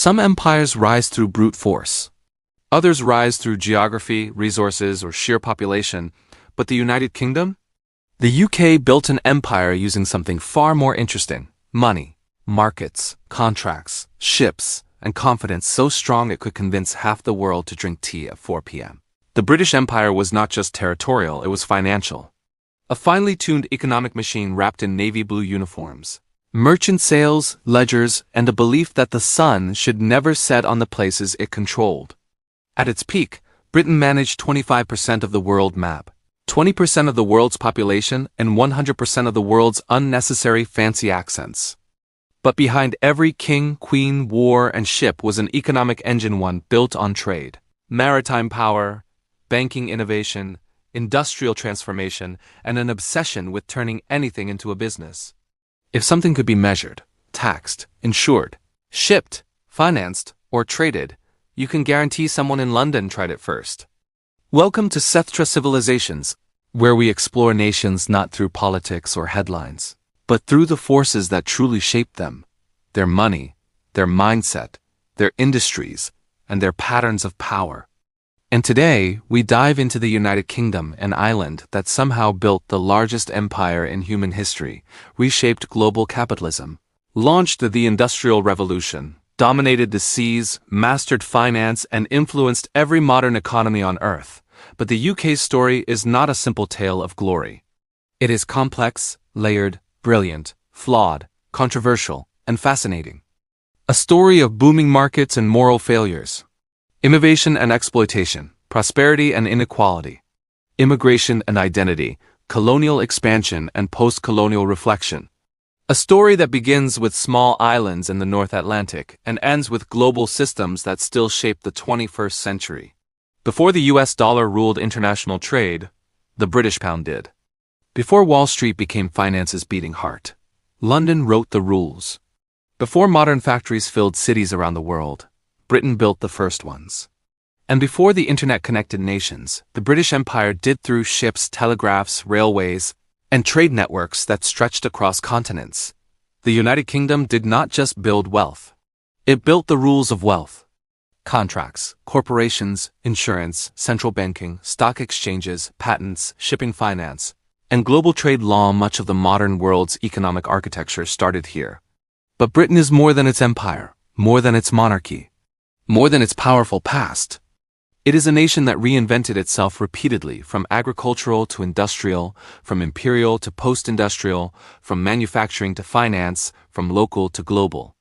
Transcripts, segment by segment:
Some empires rise through brute force. Others rise through geography, resources, or sheer population. But the United Kingdom? The UK built an empire using something far more interesting: money, markets, contracts, ships, and confidence so strong it could convince half the world to drink tea at 4 p.m. The British Empire was not just territorial, it was financial. A finely tuned economic machine wrapped in navy blue uniforms. Merchant sales, ledgers, and a belief that the sun should never set on the places it controlled. At its peak, Britain managed 25% of the world map, 20% of the world's population, and 100% of the world's unnecessary fancy accents. But behind every king, queen, war, and ship was an economic engine, one built on trade, maritime power, banking innovation, industrial transformation, and an obsession with turning anything into a business. If something could be measured, taxed, insured, shipped, financed, or traded, you can guarantee someone in London tried it first. Welcome to Sethtra Civilizations, where we explore nations not through politics or headlines, but through the forces that truly shape them: their money, their mindset, their industries, and their patterns of power. And today, we dive into the United Kingdom, an island that somehow built the largest empire in human history, reshaped global capitalism, launched the Industrial Revolution, dominated the seas, mastered finance, and influenced every modern economy on Earth. But the UK's story is not a simple tale of glory. It is complex, layered, brilliant, flawed, controversial, and fascinating. A story of booming markets and moral failures. Innovation and exploitation, prosperity and inequality, immigration and identity, colonial expansion and post-colonial reflection. A story that begins with small islands in the North Atlantic and ends with global systems that still shape the 21st century. Before the US dollar ruled international trade, the British pound did. Before Wall Street became finance's beating heart, London wrote the rules. Before modern factories filled cities around the world, Britain built the first ones. And before the internet connected nations, the British Empire did through ships, telegraphs, railways, and trade networks that stretched across continents. The United Kingdom did not just build wealth. It built the rules of wealth. Contracts, corporations, insurance, central banking, stock exchanges, patents, shipping finance, and global trade law. Much of the modern world's economic architecture started here. But Britain is more than its empire, more than its monarchy, more than its powerful past. It is a nation that reinvented itself repeatedly, from agricultural to industrial, from imperial to post-industrial, from manufacturing to finance, from local to global.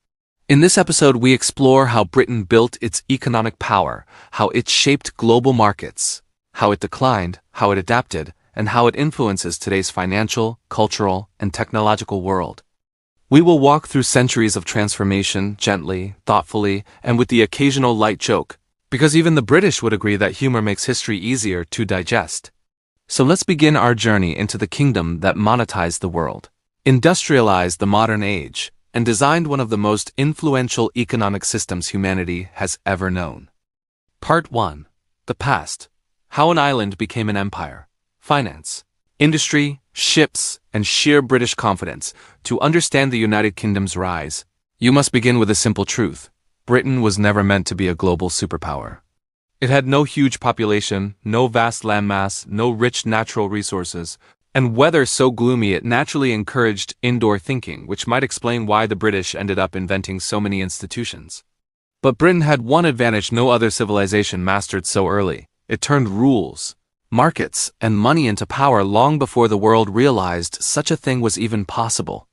In this episode, we explore how Britain built its economic power, how it shaped global markets, how it declined, how it adapted, and how it influences today's financial, cultural, and technological world. We will walk through centuries of transformation gently, thoughtfully, and with the occasional light joke, because even the British would agree that humor makes history easier to digest. So let's begin our journey into the kingdom that monetized the world, industrialized the modern age, and designed one of the most influential economic systems humanity has ever known. Part 1. The Past. How an Island Became an Empire. Finance, industry, ships, and sheer British confidence. To understand the United Kingdom's rise, you must begin with a simple truth. Britain was never meant to be a global superpower. It had no huge population, no vast landmass, no rich natural resources, and weather so gloomy it naturally encouraged indoor thinking, which might explain why the British ended up inventing so many institutions. But Britain had one advantage no other civilization mastered so early. It turned rules, markets, and money into power long before the world realized such a thing was even possible.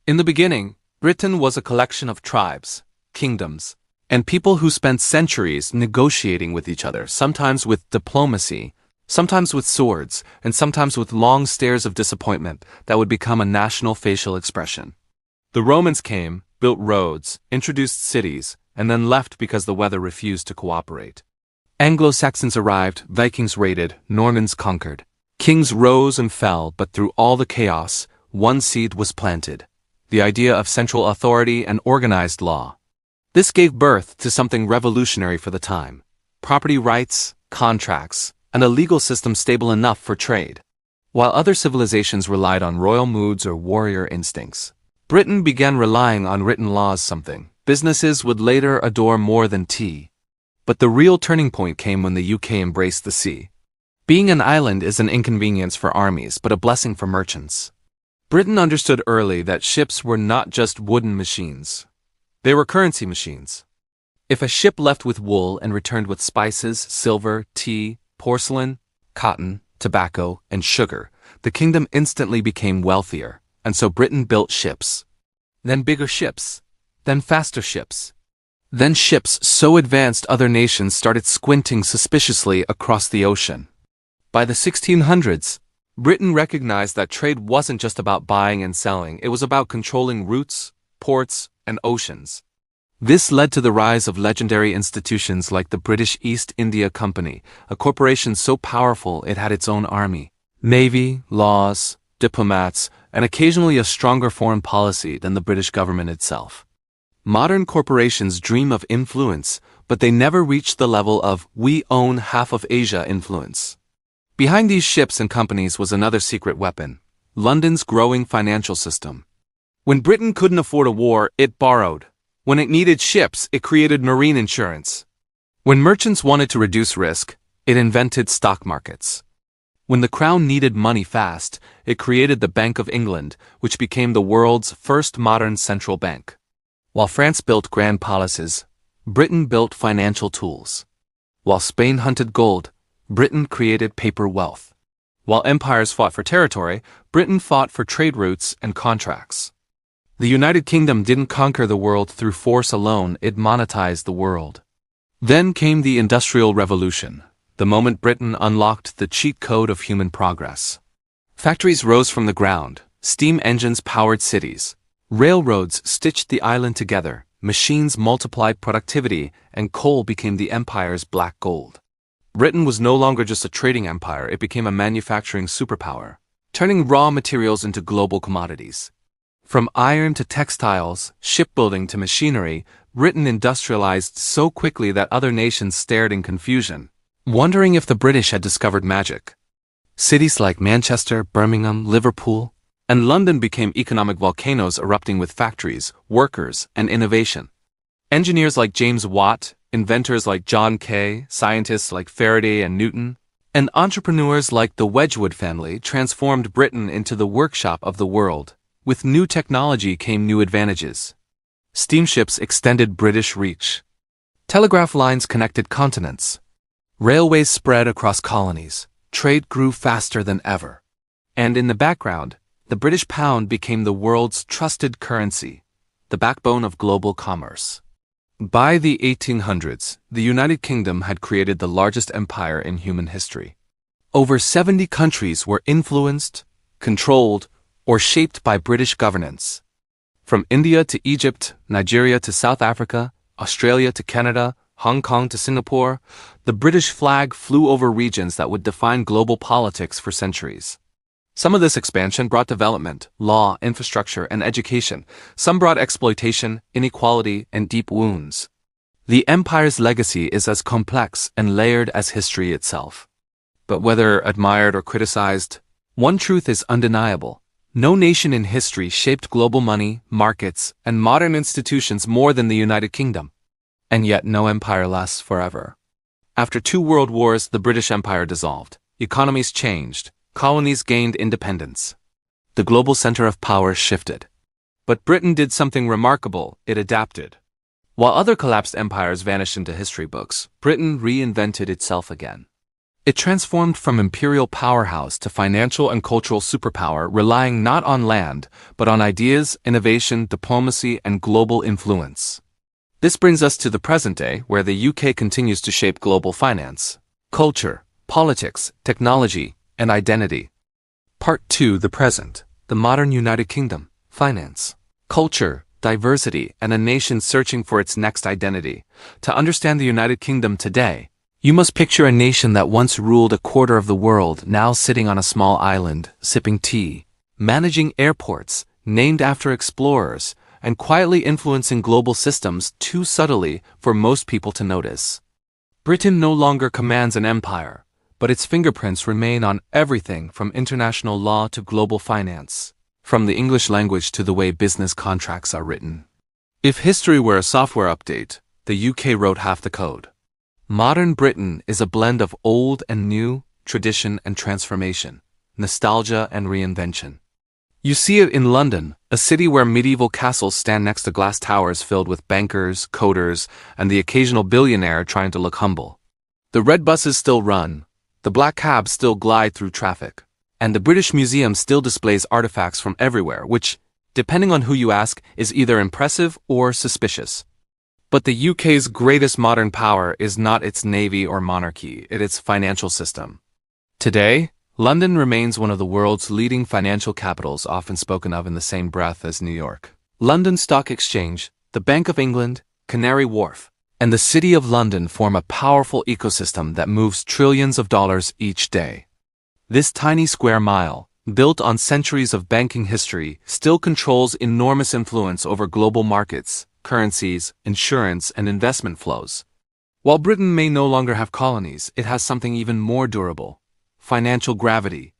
In the beginning, Britain was a collection of tribes, kingdoms, and people who spent centuries negotiating with each other, sometimes with diplomacy, sometimes with swords, and sometimes with long stares of disappointment that would become a national facial expression. The Romans came, built roads, introduced cities, and then left because the weather refused to cooperate. Anglo-Saxons arrived, Vikings raided, Normans conquered. Kings rose and fell, but through all the chaos, one seed was planted: the idea of central authority and organized law. This gave birth to something revolutionary for the time: property rights, contracts, and a legal system stable enough for trade. While other civilizations relied on royal moods or warrior instincts, Britain began relying on written laws, something Businesses would later adore more than tea. But the real turning point came when the UK embraced the sea. Being an island is an inconvenience for armies, but a blessing for merchants. Britain understood early that ships were not just wooden machines. They were currency machines. If a ship left with wool and returned with spices, silver, tea, porcelain, cotton, tobacco, and sugar, the kingdom instantly became wealthier, and so Britain built ships. Then bigger ships. Then faster ships. Then ships so advanced other nations started squinting suspiciously across the ocean. By the 1600s, Britain recognized that trade wasn't just about buying and selling, it was about controlling routes, ports, and oceans. This led to the rise of legendary institutions like the British East India Company, a corporation so powerful it had its own army, navy, laws, diplomats, and occasionally a stronger foreign policy than the British government itself. Modern corporations dream of influence, but they never reach the level of "we own half of Asia" influence. Behind these ships and companies was another secret weapon: London's growing financial system. When Britain couldn't afford a war, it borrowed. When it needed ships, it created marine insurance. When merchants wanted to reduce risk, it invented stock markets. When the crown needed money fast, it created the Bank of England, which became the world's first modern central bank. While France built grand palaces, Britain built financial tools. While Spain hunted gold, Britain created paper wealth. While empires fought for territory, Britain fought for trade routes and contracts. The United Kingdom didn't conquer the world through force alone, it monetized the world. Then came the Industrial Revolution, the moment Britain unlocked the cheat code of human progress. Factories rose from the ground, steam engines powered cities, railroads stitched the island together, machines multiplied productivity, and coal became the empire's black gold. Britain was no longer just a trading empire, it became a manufacturing superpower, turning raw materials into global commodities. From iron to textiles, shipbuilding to machinery, Britain industrialized so quickly that other nations stared in confusion, wondering if the British had discovered magic. Cities like Manchester, Birmingham, Liverpool, and London became economic volcanoes erupting with factories, workers, and innovation. Engineers like James Watt, inventors like John Kay, scientists like Faraday and Newton, and entrepreneurs like the Wedgwood family transformed Britain into the workshop of the world. With new technology came new advantages. Steamships extended British reach. Telegraph lines connected continents. Railways spread across colonies. Trade grew faster than ever. And in the background, the British pound became the world's trusted currency, the backbone of global commerce. By the 1800s, the United Kingdom had created the largest empire in human history. Over 70 countries were influenced, controlled, or shaped by British governance. From India to Egypt, Nigeria to South Africa, Australia to Canada, Hong Kong to Singapore, the British flag flew over regions that would define global politics for centuries. Some of this expansion brought development, law, infrastructure, and education. Some brought exploitation, inequality, and deep wounds. The empire's legacy is as complex and layered as history itself. But whether admired or criticized, one truth is undeniable. No nation in history shaped global money, markets, and modern institutions more than the United Kingdom. And yet no empire lasts forever. After 2 world wars, the British Empire dissolved. Economies changed. Colonies gained independence. The global center of power shifted. But Britain did something remarkable, it adapted. While other collapsed empires vanished into history books, Britain reinvented itself again. It transformed from imperial powerhouse to financial and cultural superpower, relying not on land, but on ideas, innovation, diplomacy, and global influence. This brings us to the present day, where the UK continues to shape global finance, culture, politics, technology, and identity. Part 2: The Present, the Modern United Kingdom, Finance, Culture, Diversity, and a nation searching for its next identity. To understand the United Kingdom today, you must picture a nation that once ruled a quarter of the world, now sitting on a small island, sipping tea, managing airports, named after explorers, and quietly influencing global systems too subtly for most people to notice. Britain no longer commands an empire, but its fingerprints remain on everything from international law to global finance, from the English language to the way business contracts are written. If history were a software update, the UK wrote half the code. Modern Britain is a blend of old and new, tradition and transformation, nostalgia and reinvention. You see it in London, a city where medieval castles stand next to glass towers filled with bankers, coders, and the occasional billionaire trying to look humble. The red buses still run, the black cabs still glide through traffic, and the British Museum still displays artifacts from everywhere, which, depending on who you ask, is either impressive or suspicious. But the UK's greatest modern power is not its navy or monarchy, it is its financial system. Today, London remains one of the world's leading financial capitals, often spoken of in the same breath as New York. London Stock Exchange, the Bank of England, Canary Wharf, and the City of London form a powerful ecosystem that moves trillions of dollars each day. This tiny square mile, built on centuries of banking history, still controls enormous influence over global markets, currencies, insurance, and investment flows. While Britain may no longer have colonies, it has something even more durable: financial gravity.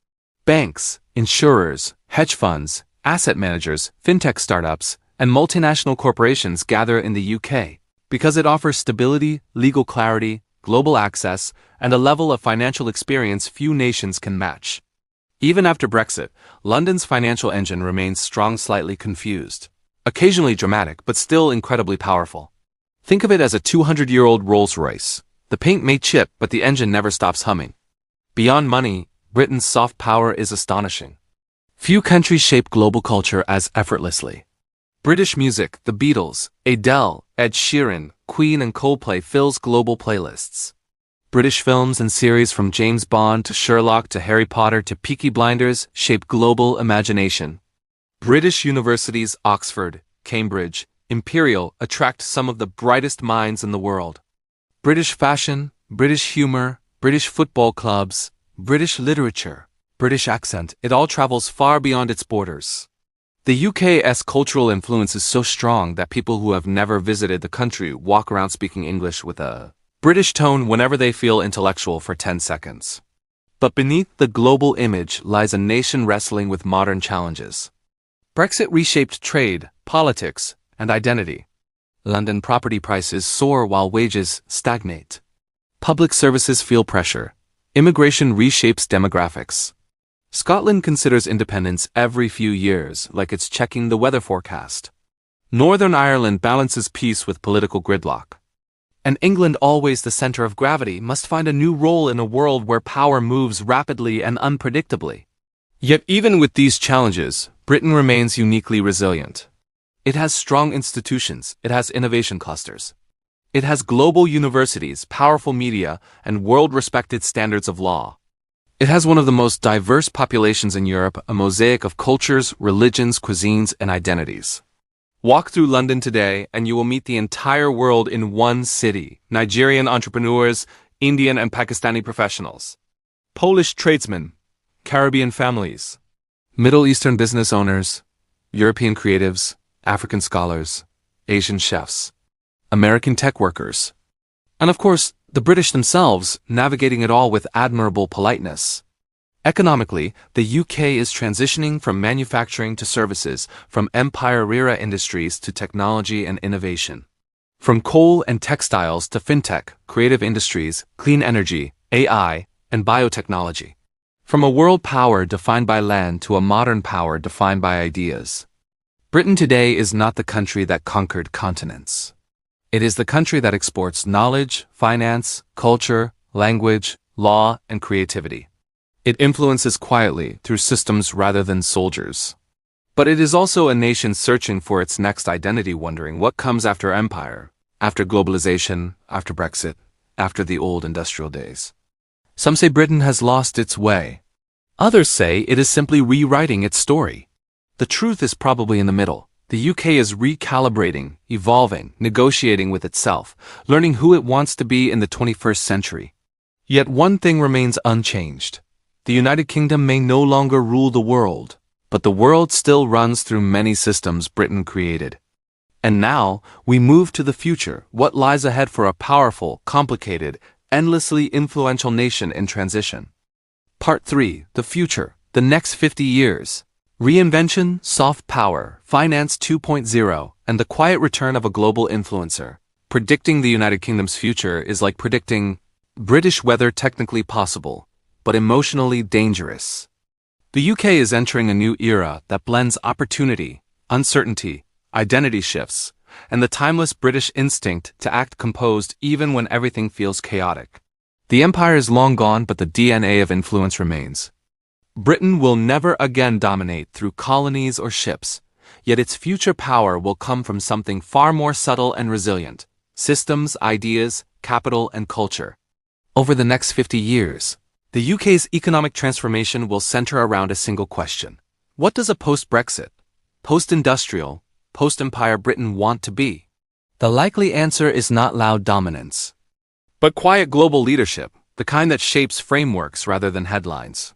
Banks, insurers, hedge funds, asset managers, fintech startups, and multinational corporations gather in the UK because it offers stability, legal clarity, global access, and a level of financial experience few nations can match. Even after Brexit, London's financial engine remains strong, slightly confused. Occasionally dramatic, but still incredibly powerful. Think of it as a 200-year-old Rolls-Royce. The paint may chip, but the engine never stops humming. Beyond money, Britain's soft power is astonishing. Few countries shape global culture as effortlessly. British music, the Beatles, Adele, Ed Sheeran, Queen and Coldplay fills global playlists. British films and series from James Bond to Sherlock to Harry Potter to Peaky Blinders shape global imagination. British universities, Oxford, Cambridge, Imperial attract some of the brightest minds in the world. British fashion, British humor, British football clubs, British literature, British accent, it all travels far beyond its borders. The UK's cultural influence is so strong that people who have never visited the country walk around speaking English with a British tone whenever they feel intellectual for 10 seconds. But beneath the global image lies a nation wrestling with modern challenges. Brexit reshaped trade, politics, and identity. London property prices soar while wages stagnate. Public services feel pressure. Immigration reshapes demographics. Scotland considers independence every few years, like it's checking the weather forecast. Northern Ireland balances peace with political gridlock. And England, always the center of gravity, must find a new role in a world where power moves rapidly and unpredictably. Yet even with these challenges, Britain remains uniquely resilient. It has strong institutions, it has innovation clusters. It has global universities, powerful media, and world-respected standards of law. It has one of the most diverse populations in Europe, a mosaic of cultures, religions, cuisines, and identities. Walk through London today and you will meet the entire world in one city. Nigerian entrepreneurs, Indian and Pakistani professionals, Polish tradesmen, Caribbean families, Middle Eastern business owners, European creatives, African scholars, Asian chefs, American tech workers, and of course, the British themselves, navigating it all with admirable politeness. Economically, the UK is transitioning from manufacturing to services, from empire-era industries to technology and innovation. From coal and textiles to fintech, creative industries, clean energy, AI, and biotechnology. From a world power defined by land to a modern power defined by ideas. Britain today is not the country that conquered continents. It is the country that exports knowledge, finance, culture, language, law, and creativity. It influences quietly through systems rather than soldiers. But it is also a nation searching for its next identity, wondering what comes after empire, after globalization, after Brexit, after the old industrial days. Some say Britain has lost its way. Others say it is simply rewriting its story. The truth is probably in the middle. The UK is recalibrating, evolving, negotiating with itself, learning who it wants to be in the 21st century. Yet one thing remains unchanged. The United Kingdom may no longer rule the world, but the world still runs through many systems Britain created. And now, we move to the future, what lies ahead for a powerful, complicated, endlessly influential nation in transition. Part 3, the future, the next 50 years. Reinvention, soft power, finance 2.0, and the quiet return of a global influencer. Predicting the United Kingdom's future is like predicting British weather, technically possible, but emotionally dangerous. The UK is entering a new era that blends opportunity, uncertainty, identity shifts, and the timeless British instinct to act composed even when everything feels chaotic. The empire is long gone, but the DNA of influence remains. Britain will never again dominate through colonies or ships, yet its future power will come from something far more subtle and resilient: systems, ideas, capital, and culture. Over the next 50 years, the UK's economic transformation will center around a single question. What does a post-Brexit, post-industrial, post-empire Britain want to be? The likely answer is not loud dominance, but quiet global leadership, the kind that shapes frameworks rather than headlines.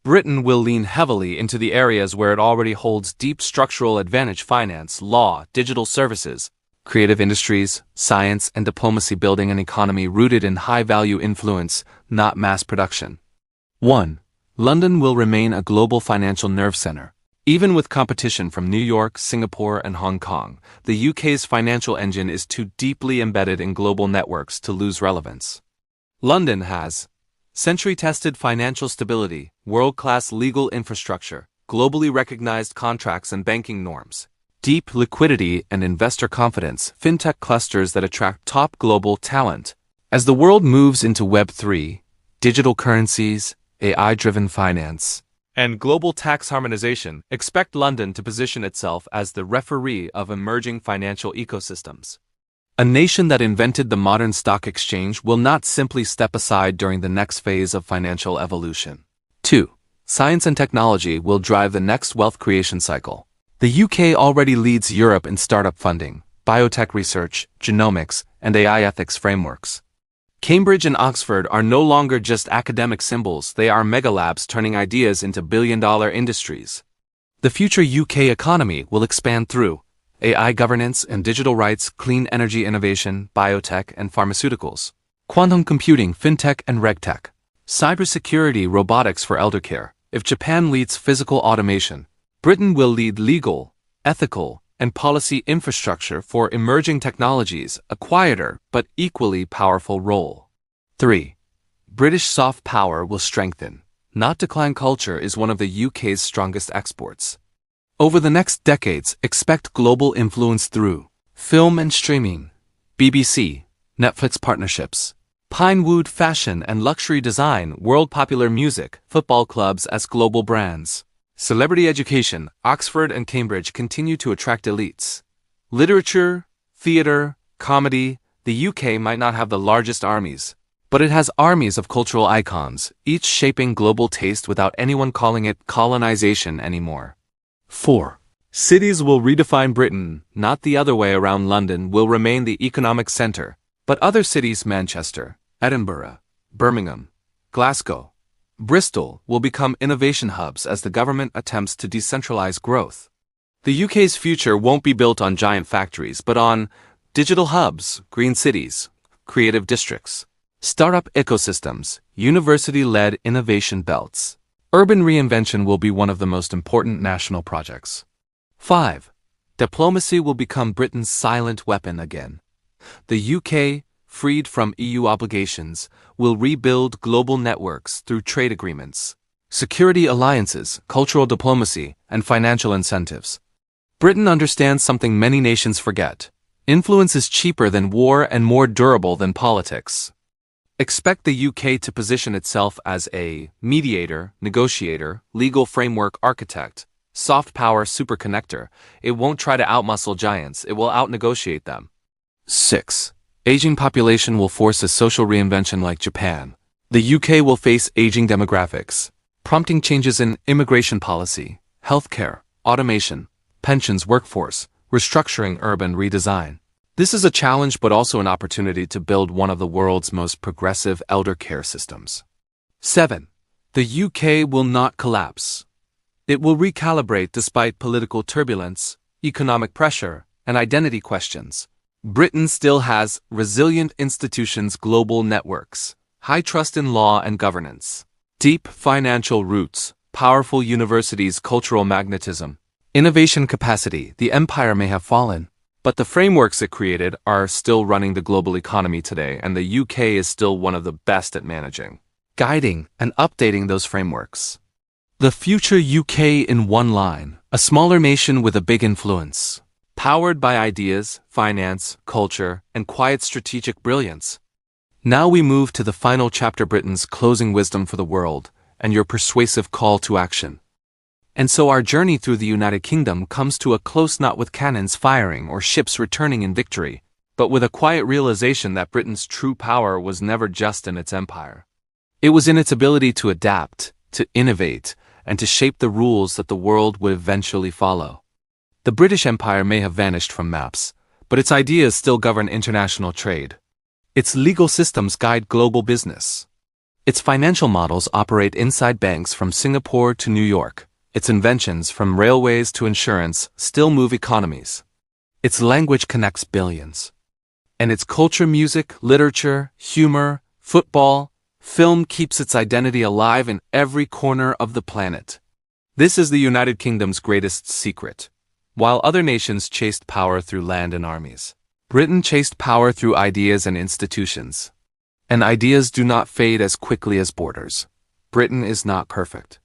Britain will lean heavily into the areas where it already holds deep structural advantage: finance, law, digital services, creative industries, science, and diplomacy, building an economy rooted in high-value influence, not mass production. 1. London will remain a global financial nerve center. Even with competition from New York, Singapore, and Hong Kong, the UK's financial engine is too deeply embedded in global networks to lose relevance. London has century-tested financial stability, world-class legal infrastructure, globally recognized contracts and banking norms, deep liquidity and investor confidence, fintech clusters that attract top global talent. As the world moves into Web3, digital currencies, AI-driven finance, and global tax harmonization, expect London to position itself as the referee of emerging financial ecosystems. A nation that invented the modern stock exchange will not simply step aside during the next phase of financial evolution. 2. Science and technology will drive the next wealth creation cycle. The UK already leads Europe in startup funding, biotech research, genomics, and AI ethics frameworks. Cambridge and Oxford are no longer just academic symbols, they are megalabs turning ideas into billion-dollar industries. The future UK economy will expand through AI governance and digital rights, clean energy innovation, biotech and pharmaceuticals, quantum computing, fintech and regtech, cybersecurity, robotics for eldercare. If Japan leads physical automation, Britain will lead legal, ethical, and policy infrastructure for emerging technologies, a quieter but equally powerful role. 3. British soft power will strengthen, not decline. Culture is one of the UK's strongest exports. Over the next decades, expect global influence through film and streaming, BBC, Netflix partnerships, Pinewood fashion and luxury design, world popular music, football clubs as global brands. Celebrity education, Oxford and Cambridge continue to attract elites. Literature, theater, comedy, the UK might not have the largest armies, but it has armies of cultural icons, each shaping global taste without anyone calling it colonization anymore. 4. Cities will redefine Britain, not the other way around. London will remain the economic center, but other cities, Manchester, Edinburgh, Birmingham, Glasgow, Bristol, will become innovation hubs as the government attempts to decentralize growth. The UK's future won't be built on giant factories, but on digital hubs, green cities, creative districts, startup ecosystems, university-led innovation belts. Urban reinvention will be one of the most important national projects. 5. Diplomacy will become Britain's silent weapon again. The UK, freed from EU obligations, will rebuild global networks through trade agreements, security alliances, cultural diplomacy, and financial incentives. Britain understands something many nations forget: influence is cheaper than war and more durable than politics. Expect the UK to position itself as a mediator, negotiator, legal framework architect, soft power superconnector. It won't try to outmuscle giants, it will outnegotiate them. 6. Aging population will force a social reinvention like Japan. The UK will face aging demographics, prompting changes in immigration policy, healthcare, automation, pensions, workforce, restructuring, urban redesign. This is a challenge but also an opportunity to build one of the world's most progressive elder care systems. 7. The UK will not collapse. It will recalibrate despite political turbulence, economic pressure, and identity questions. Britain still has resilient institutions, global networks, high trust in law and governance, deep financial roots, powerful universities, cultural magnetism, innovation capacity, the empire may have fallen. But the frameworks it created are still running the global economy today, and the UK is still one of the best at managing, guiding, and updating those frameworks. The future UK in one line, a smaller nation with a big influence. Powered by ideas, finance, culture, and quiet strategic brilliance. Now we move to the final chapter, Britain's closing wisdom for the world, and your persuasive call to action. And so our journey through the United Kingdom comes to a close, not with cannons firing or ships returning in victory, but with a quiet realization that Britain's true power was never just in its empire. It was in its ability to adapt, to innovate, and to shape the rules that the world would eventually follow. The British Empire may have vanished from maps, but its ideas still govern international trade. Its legal systems guide global business. Its financial models operate inside banks from Singapore to New York. Its inventions, from railways to insurance, still move economies. Its language connects billions. And its culture, music, literature, humor, football, film keeps its identity alive in every corner of the planet. This is the United Kingdom's greatest secret. While other nations chased power through land and armies, Britain chased power through ideas and institutions. And ideas do not fade as quickly as borders. Britain is not perfect.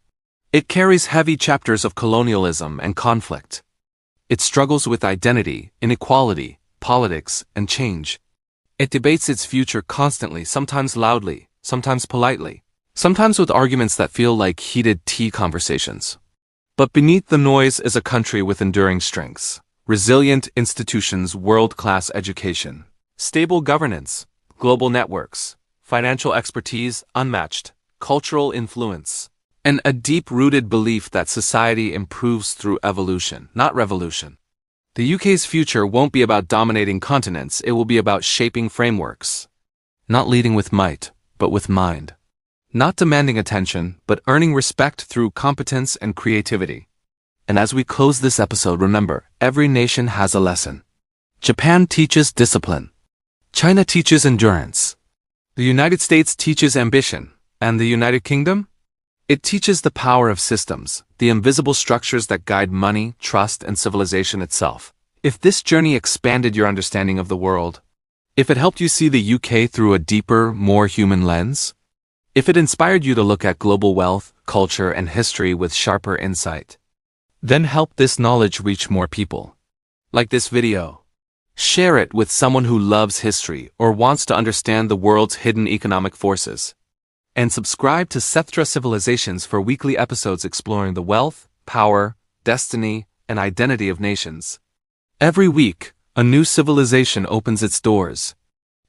It carries heavy chapters of colonialism and conflict. It struggles with identity, inequality, politics, and change. It debates its future constantly, sometimes loudly, sometimes politely, sometimes with arguments that feel like heated tea conversations. But beneath the noise is a country with enduring strengths, resilient institutions, world-class education, stable governance, global networks, financial expertise unmatched, cultural influence, and a deep-rooted belief that society improves through evolution, not revolution. The UK's future won't be about dominating continents, it will be about shaping frameworks. Not leading with might, but with mind. Not demanding attention, but earning respect through competence and creativity. And as we close this episode, remember, every nation has a lesson. Japan teaches discipline. China teaches endurance. The United States teaches ambition. And the United Kingdom? It teaches the power of systems, the invisible structures that guide money, trust, and civilization itself. If this journey expanded your understanding of the world, if it helped you see the UK through a deeper, more human lens, if it inspired you to look at global wealth, culture, and history with sharper insight, then help this knowledge reach more people. Like this video. Share it with someone who loves history or wants to understand the world's hidden economic forces. And subscribe to Sethtra Civilizations for weekly episodes exploring the wealth, power, destiny, and identity of nations. Every week, a new civilization opens its doors.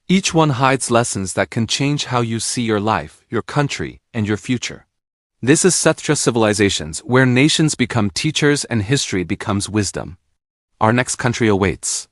Each one hides lessons that can change how you see your life, your country, and your future. This is Sethtra Civilizations, where nations become teachers and history becomes wisdom. Our next country awaits.